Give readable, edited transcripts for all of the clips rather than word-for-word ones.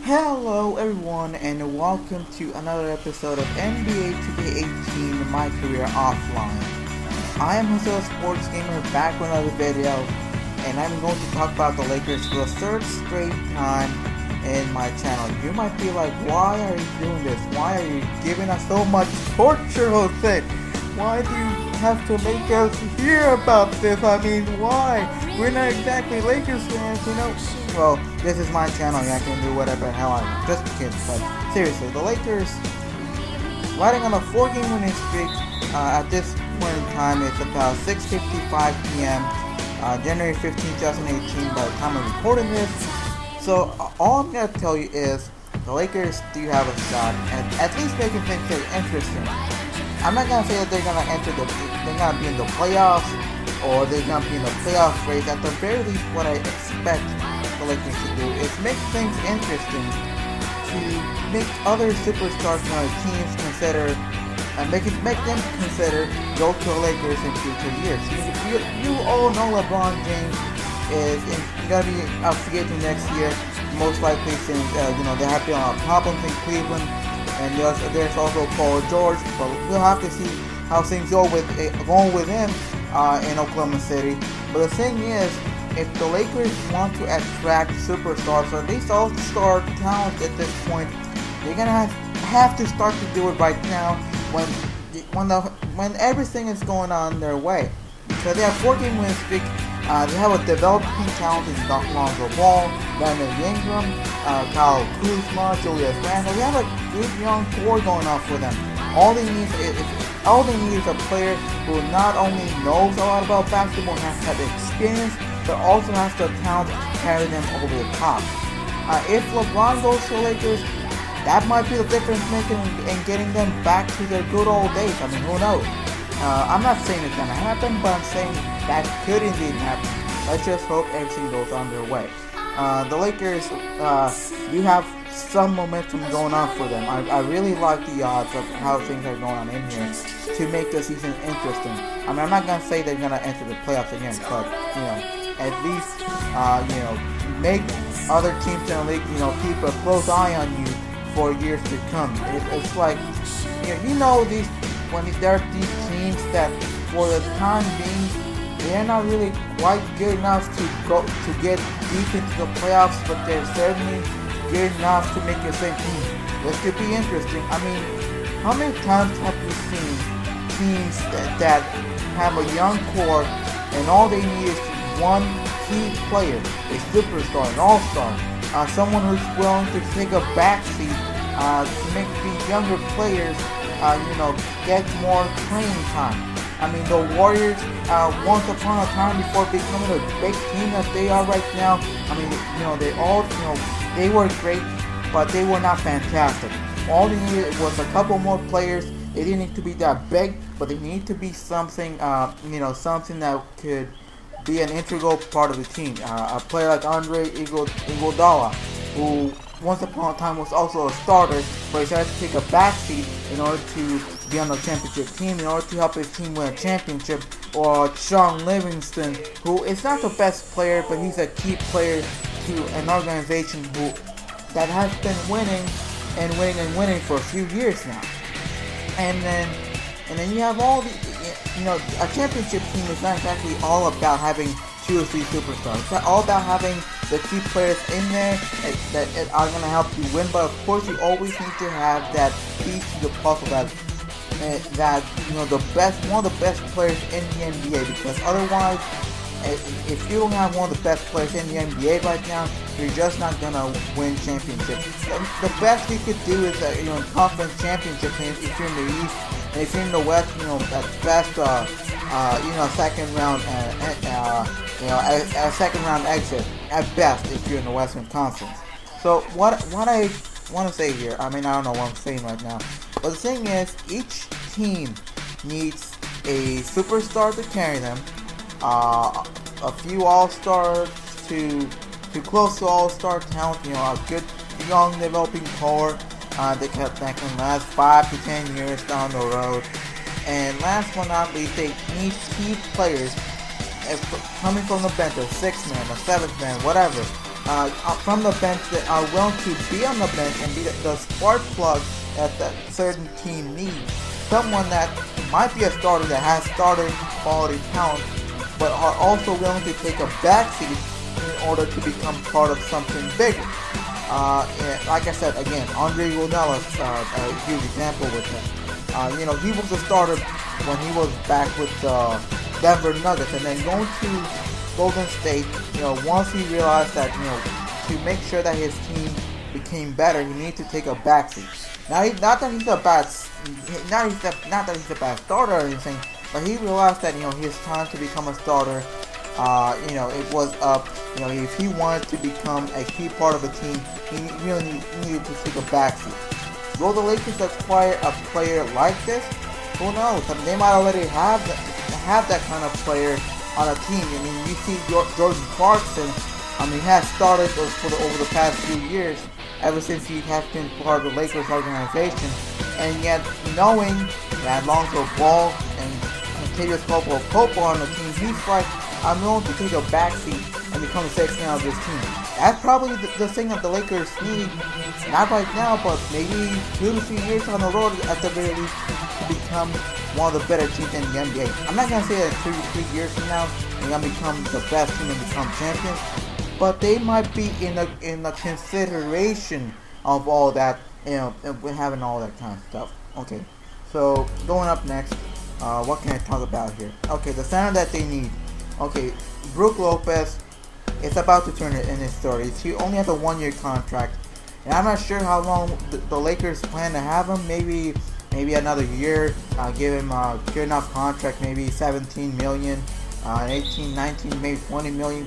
Hello everyone and welcome to another episode of NBA 2K18 My Career Offline. I am Jose Sports Gamer back with another video, and I'm going to talk about the Lakers for the third straight time in my channel. You might be like, why are you doing this? Why are you giving us so much torture, Jose? Why do you have to make us hear about this? I mean, why? We're not exactly Lakers fans, you know? Well, this is my channel and I can do whatever the hell I want. Just kidding, but seriously, the Lakers riding on a 4-game winning streak. At this point in time, it's about 6:55 p.m. January 15, 2018 by the time I'm recording this. So all I'm going to tell you is the Lakers do have a shot at least making things interesting. I'm not gonna say that they're gonna they're gonna be in the playoffs or they're gonna be in the playoff race. At the very least, what I expect the Lakers to do is make things interesting, to make other superstars from other teams consider, and make them consider go to the Lakers in future years. You all know LeBron James is gonna be a free agent next year, most likely since they have been problems in Cleveland. And there's also Paul George, but we'll have to see how things go with him in Oklahoma City. But the thing is, if the Lakers want to attract superstars, or at least all-star talent at this point, they're gonna have to start to do it right now when everything is going on their way. Because they have 4-game win streak. They have a developing talent in Lonzo Ball, Brandon Ingram, Kyle Kuzma, Julius Randle. They have a good young core going on for them. All they need is a player who not only knows a lot about basketball and has to have experience, but also has the talent to carry them over the top. If LeBron goes to the Lakers, that might be the difference making in getting them back to their good old days. I mean, who knows? I'm not saying it's gonna happen, but I'm saying that could indeed happen. Let's just hope everything goes on their way. The Lakers do have some momentum going on for them. I really like the odds of how things are going on in here to make the season interesting. I mean, I'm not gonna say they're gonna enter the playoffs again, but at least make other teams in the league keep a close eye on you for years to come. It's like these. When there are these teams that, for the time being, they're not really quite good enough to get deep into the playoffs, but they're certainly good enough to make the same team. This could be interesting. I mean, how many times have you seen teams that have a young core and all they need is one key player, a superstar, an all-star, someone who's willing to take a backseat to make these younger players get more playing time. I mean, the Warriors, once upon a time before becoming a big team that they are right now, I mean, they were great, but they were not fantastic. All they needed was a couple more players. They didn't need to be that big, but they need to be something, something that could be an integral part of the team. A player like Andre Iguodala, who once upon a time was also a starter, but he decided to take a backseat in order to be on the championship team, in order to help his team win a championship. Or Sean Livingston, who is not the best player, but he's a key player to an organization that has been winning for a few years now. And then you have all the, a championship team is not exactly all about having 2 or 3 superstars. It's all about having the key players in there that are going to help you win. But of course, you always need to have that piece to the puzzle that one of the best players in the NBA. Because otherwise, if you don't have one of the best players in the NBA right now, you're just not gonna win championships. The best you could do is conference championship games if you're in the East, and if you're in the West, at best, second round, a second round exit at best if you're in the Western Conference. So what I want to say here, I mean, I don't know what I'm saying right now, but the thing is, each team needs a superstar to carry them, a few all-stars to close to all-star talent, a good young developing core that can last 5 to 10 years down the road. And last but not least, they need key players coming from the bench, a 6th man, a 7th man, whatever, from the bench that are willing to be on the bench and be the spark plug that that certain team needs. Someone that might be a starter that has starter quality talent, but are also willing to take a backseat in order to become part of something bigger. Like I said, again, Andre Iguodala's a huge example with him. He was a starter when he was back with the Denver Nuggets, and then going to Golden State. Once he realized that to make sure that his team became better, he needed to take a backseat. Now, not that he's a bad starter or anything, but he realized that his time to become a starter. It was up. If he wanted to become a key part of the team, he really needed to take a backseat. Will the Lakers acquire a player like this? Who knows? I mean, they might already have that kind of player on a team. I mean, you see Jordan Clarkson. I mean, he has started over the past few years, ever since he has been part of the Lakers organization. And yet, knowing that Lonzo Ball and Kentavious Caldwell-Pope on the team, he's like, I'm willing to take a backseat and become the sixth man of this team. That's probably the thing that the Lakers need, not right now, but maybe 2 to 3 years on the road at the very least, to become one of the better teams in the NBA. I'm not going to say that 2 to 3 years from now, they're going to become the best team and become champions, but they might be in the consideration of all that, having all that kind of stuff. Okay, so going up next, what can I talk about here? Okay, the center that they need. Okay, Brook Lopez is about to turn it in his 30s. He only has a 1-year contract, and I'm not sure how long the Lakers plan to have him. Maybe another year. Give him a good enough contract, maybe $17 million, 18, 19, maybe $20 million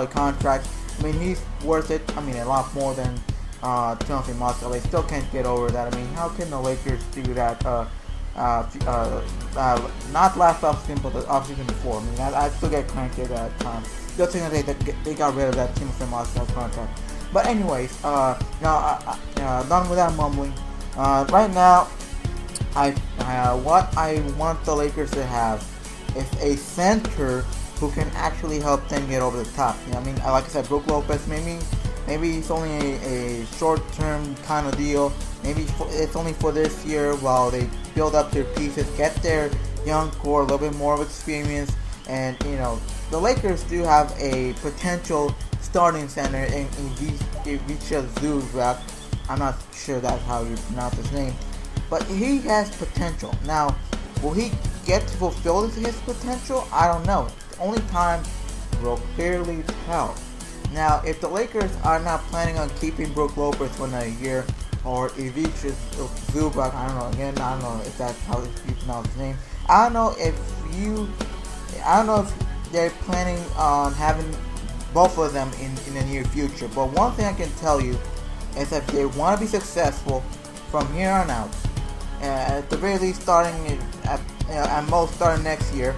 contract. I mean, he's worth it. I mean, a lot more than Timothy Mozgov. They still can't get over that. I mean, how can the Lakers do that? Not last offseason, but the offseason before. I mean, I still get cranked at that time. Good thing that they got rid of that Timothy Mozgov contract. But anyways, done with that mumbling. Right now, what I want the Lakers to have is a center who can actually help them get over the top. I mean, like I said, Brook Lopez, maybe it's only a short-term kind of deal. Maybe it's only for this year while they build up their pieces, get their young core a little bit more of experience, and the Lakers do have a potential starting center in Ivica Zubac. I'm not sure that's how you pronounce his name, but he has potential. Now, will he get to fulfill his potential? I don't know. Only time will clearly tell. Now, if the Lakers are not planning on keeping Brook Lopez for another year, or Ivica Zubac, I don't know if that's how you pronounce his name. I don't know if they're planning on having both of them in the near future. But one thing I can tell you is that if they want to be successful from here on out, at the very least starting at most starting next year,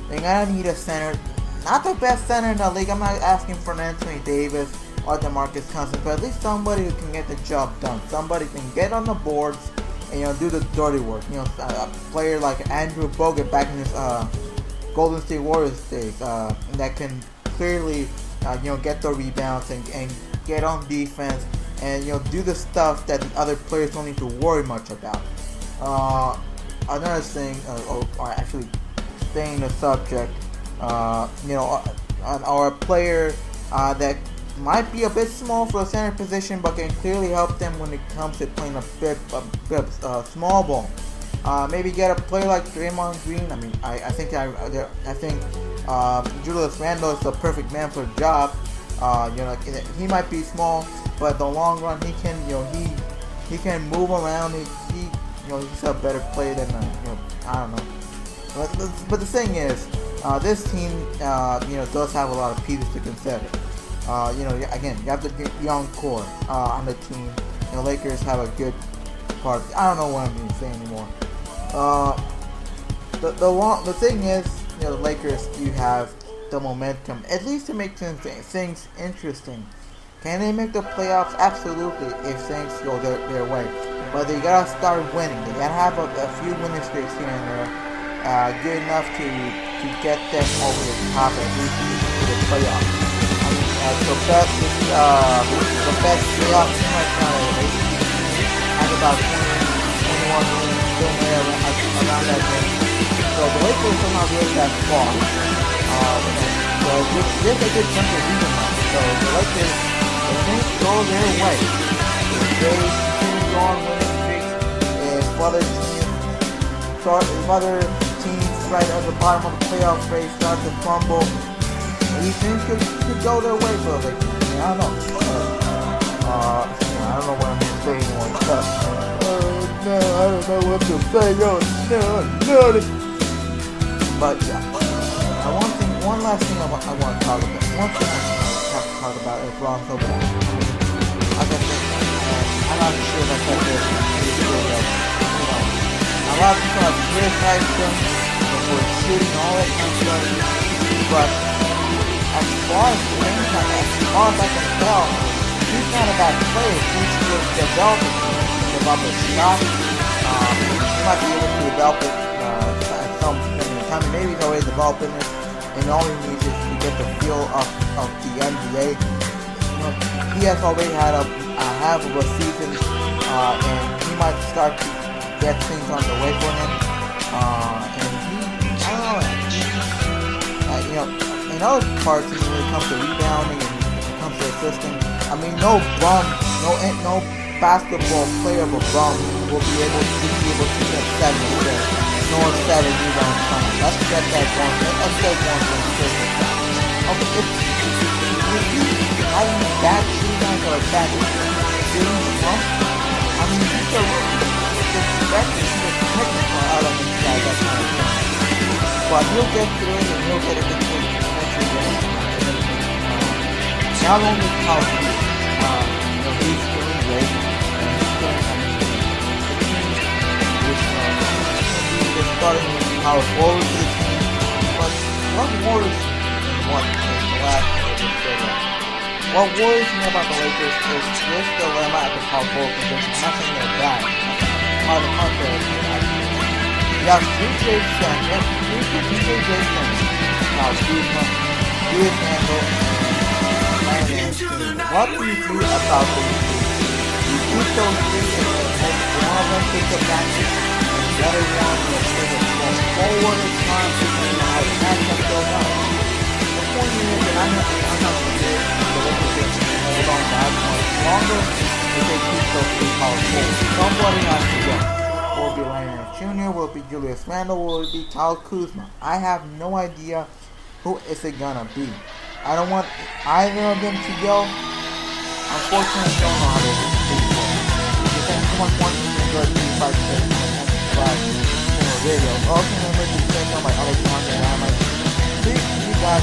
they're gonna need a center. Not the best center in the league. I'm not asking for an Anthony Davis or DeMarcus Cousins, but at least somebody who can get the job done. Somebody who can get on the boards and do the dirty work. A player like Andrew Bogut back in his Golden State Warriors days, that can clearly get the rebounds and get on defense and do the stuff that the other players don't need to worry much about. Another thing, or actually staying the subject, or a player that might be a bit small for a center position, but can clearly help them when it comes to playing a bit small ball. Maybe get a player like Draymond Green. I mean, I think Julius Randle is the perfect man for the job. He might be small, but in the long run, he can move around. He's a better player than I don't know. But the thing is, this team does have a lot of pieces to consider. Again, you have the young core on the team. Lakers have a good part. I don't know what I'm going to say anymore. The thing is, the Lakers do have the momentum, at least to make things interesting. Can they make the playoffs? Absolutely, if things go their way. But they gotta start winning. They gotta have a few winning streaks here and there, good enough to get them over the top at least to the playoffs. I mean, the best playoff team right now. They have about 21 wins still there around that game. So the Lakers are not really that far. So there's a good chunk of season left. So the Lakers, if things go their way, if they continue on winning streaks, if other teams right at the bottom of the playoff race start to crumble, these things could go their way for the Lakers. I don't know. I don't know what I'm going to say anymore. No, I don't know what to say. No. But yeah, one last thing I want to talk about. One thing I have to talk about is Ron Silver. Like I said, I'm not sure if I said this in this video. A lot of people have criticized him for shooting all that kind of stuff, but as far as I can tell, he's not a bad player. He's just developing a shot. He might be able to develop it at some time. Maybe he's already developing it, and all he needs is to get the feel of the NBA. He has already had a half of a season, and he might start to get things on the way for him. And I don't know. In other parts, when it comes to rebounding and when it comes to assisting, I mean, no basketball player of a bum will be able to get 7 assists, nor 7 rebounds from him. Let's get that one. Let's get one from assist. Okay, if he's having bad rebounds or bad shooting from, I mean, he's a rookie. Expected to get technical out of this guy, that kind of thing. But he'll get through it and he'll get it into not only how he's doing great, and he's doing he's starting with power forward to the team, but what worries me about the Lakers is this dilemma at the power forward position. I'm not saying they're bad. On the contrary, you have DJ Jason, now Kuzma, Julius Randle, what do you do about those three? You keep those three and one of them takes a back and the other one will take a step forward as time to how the matchup goes out. The point is that I'm not sure the Lakers can hold on that much longer if they keep those three power forwards. Somebody has to go. Will be Larry Jr., will be Julius Randle, will it be Kyle Kuzma. I have no idea who is it gonna be. I don't want either of them to go. Unfortunately, I don't know how to do it. If you think someone wants to go to 5 video, also remember to check out my other content. See you guys